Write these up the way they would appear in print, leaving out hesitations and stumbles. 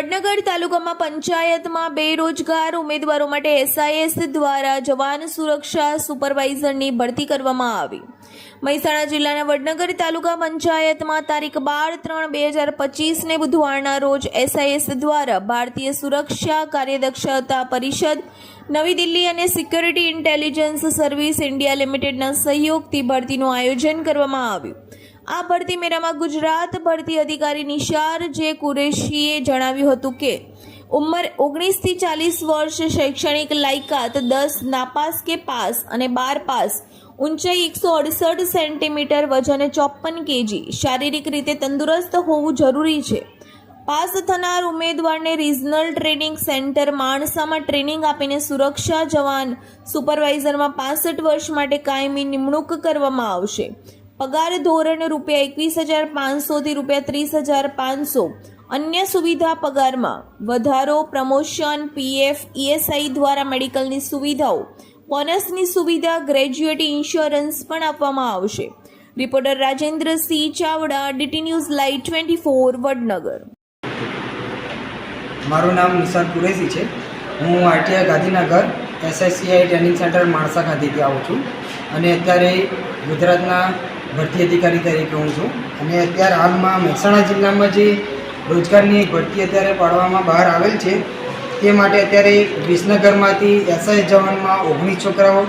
વડનગર તાલુકામાં પંચાયતમાં બેરોજગાર ઉમેદવારો માટે SIS દ્વારા જવાન સુરક્ષા સુપરવાઇઝરની ભરતી કરવામાં આવી। મહેસાણા જિલ્લાના વડનગર તાલુકા પંચાયતમાં તારીખ 12/3/2025 બુધવારના રોજ SIS દ્વારા ભારતીય સુરક્ષા કાર્યદક્ષતા પરિષદ નવી દિલ્હી અને સિક્યોરિટી ઇન્ટેલિજન્સ સર્વિસ ઇન્ડિયા લિમિટેડના સહયોગથી ભરતીનું આયોજન કરવામાં આવ્યું। આ ભરતી મેળામાં ગુજરાત ભરતી અધિકારી નિશાર જે કુરેશીએ જણાવ્યું હતું કે ઉંમર 19 થી 40 વર્ષ, શૈક્ષણિક લાયકાત 10 નાપાસ કે પાસ અને 12 પાસ, ઊંચાઈ 168 સેન્ટીમીટર, વજન 54 kg, શારીરિક રીતે તંદુરસ્ત હોવું જરૂરી છે। પાસ થનાર ઉમેદવારને રિજનલ ટ્રેનિંગ સેન્ટર માણસામાં ટ્રેનિંગ આપીને સુરક્ષા જવાન સુપરવાઇઝરમાં 65 વર્ષ માટે કાયમી નિમણૂક કરવામાં આવશે। પગાર ધોરણ ₹21,500 થી ₹30,500। અન્ય સુવિધા પગારમાં વધારો, પ્રમોશન, PF, ESI દ્વારા મેડિકલની સુવિધાઓ, બોનસની સુવિધા, ગ્રેજ્યુએટ ઇન્સ્યોરન્સ પણ આપવામાં આવશે। Reporter Rajendrasinh Chavda, DT news live 24 Vadnagar. મારું નામ નિશાર કુરેશી છે। હું ITI Gandhinagar SSCI training centre Mansa ખાતેથી આવું છું અને અત્યારે ગુજરાતના ભરતી અધિકારી તરીકે હું છું। અને અત્યારે હાલમાં મહેસાણા જિલ્લામાં જે રોજગારની ભરતી અત્યારે પાડવામાં બહાર આવેલ છે તે માટે અત્યારે વિસનગરમાંથી SIS જવાનમાં 19 છોકરાઓ,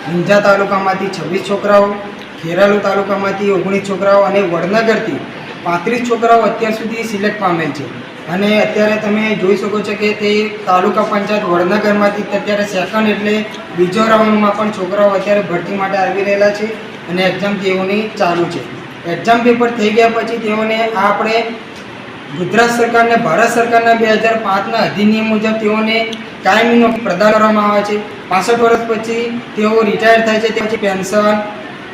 ઊંઝા તાલુકામાંથી 26 છોકરાઓ, ખેરાલુ તાલુકામાંથી 19 છોકરાઓ અને વડનગરથી 35 છોકરાઓ અત્યાર સુધી સિલેક્ટ પામેલ છે। અને અત્યારે તમે જોઈ શકો છો કે તે તાલુકા પંચાયત વડનગરમાંથી અત્યારે સેકન્ડ એટલે બીજો રાઉન્ડમાં પણ છોકરાઓ અત્યારે ભરતી માટે આવી રહેલા છે અને એક્ઝામ તેઓની ચાલુ છે। એક્ઝામ પેપર થઈ ગયા પછી તેઓને આપણે ગુજરાત સરકારને ભારત સરકારના 2005ના અધિનિયમ મુજબ તેઓને કાયમી નોકરી પ્રદાન કરવામાં આવે છે। 65 વર્ષ પછી તેઓ રિટાયર થાય છે, તે પછી પેન્શન,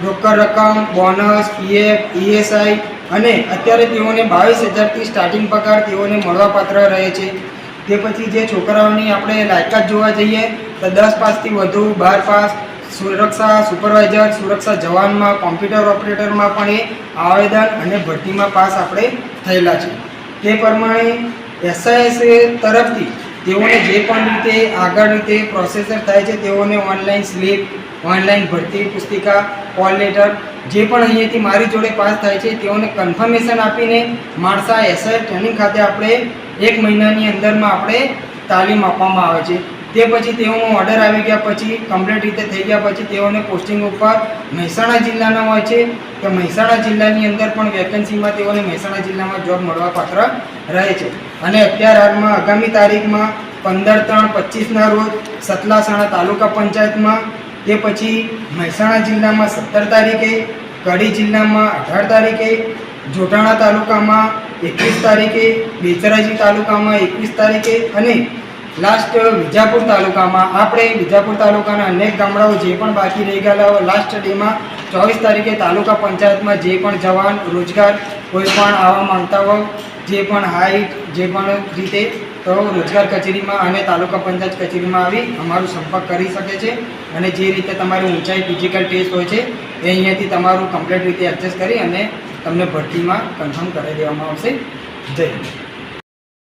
રોકડ રકમ, બોનસ, PF, ESI અને અત્યારે તેઓને 22,000થી સ્ટાર્ટિંગ પગાર તેઓને મળવાપાત્ર રહે છે। તે પછી જે છોકરાઓની આપણે લાયકાત જોવા જઈએ તો 10 પાસથી વધુ, 12 પાસ, સુરક્ષા સુપરવાઇઝર, સુરક્ષા જવાનમાં, કોમ્પ્યુટર ઓપરેટરમાં પણ એ આવેદન અને ભરતીમાં પાસ આપણે થયેલા છે। તે પ્રમાણે SIS તરફથી તેઓને જે પણ રીતે આગળ રીતે પ્રોસેસર થાય છે તેઓને ઓનલાઈન સ્લીપ, ઓનલાઈન ભરતી પુસ્તિકા, કોલ લેટર જે પણ અહીંયાથી મારી જોડે પાસ થાય છે તેઓને કન્ફર્મેશન આપીને માણસા SIS ટ્રેનિંગ ખાતે આપણે 1 મહિનાની અંદરમાં આપણે તાલીમ આપવામાં આવે છે। તે પછી તેઓનો ઓર્ડર આવી ગયા પછી કમ્પ્લીટ રીતે થઈ ગયા પછી તેઓને પોસ્ટિંગ ઉપર મહેસાણા જિલ્લાના હોય છે કે મહેસાણા જિલ્લાની અંદર પણ વેકેન્સીમાં તેઓને મહેસાણા જિલ્લામાં જોબ મળવાપાત્ર રહે છે। અને અત્યારે હાલમાં આગામી તારીખમાં 15/3/25ના રોજ સતલાસણા તાલુકા પંચાયતમાં, તે પછી મહેસાણા જિલ્લામાં 17 તારીખે, કડી જિલ્લામાં 18 તારીખે, જોટાણા તાલુકામાં 21 તારીખે, બેચરાજી તાલુકામાં 21 તારીખે અને લાસ્ટ વિજાપુર તાલુકામાં આપણે વિજાપુર તાલુકાના અનેક ગામડાઓ જે પણ બાકી રહી ગયેલા હોય લાસ્ટ ડેમાં 24 તારીખે તાલુકા પંચાયતમાં જે પણ જવાન રોજગાર કોઈ પણ આવવા માંગતા હોય, જે પણ હાઈટ જે પણ રીતે તો રોજગાર કચેરીમાં અને તાલુકા પંચાયત કચેરીમાં આવી અમારો સંપર્ક કરી શકે છે। અને જે રીતે તમારી ઊંચાઈ ફિઝિકલ ટેસ્ટ હોય છે એ અહીંયાથી તમારું કમ્પ્લીટ રીતે એડજસ્ટ કરી અને તમને ભરતીમાં કન્ફર્મ કરી દેવામાં આવશે। જય હિન્દ।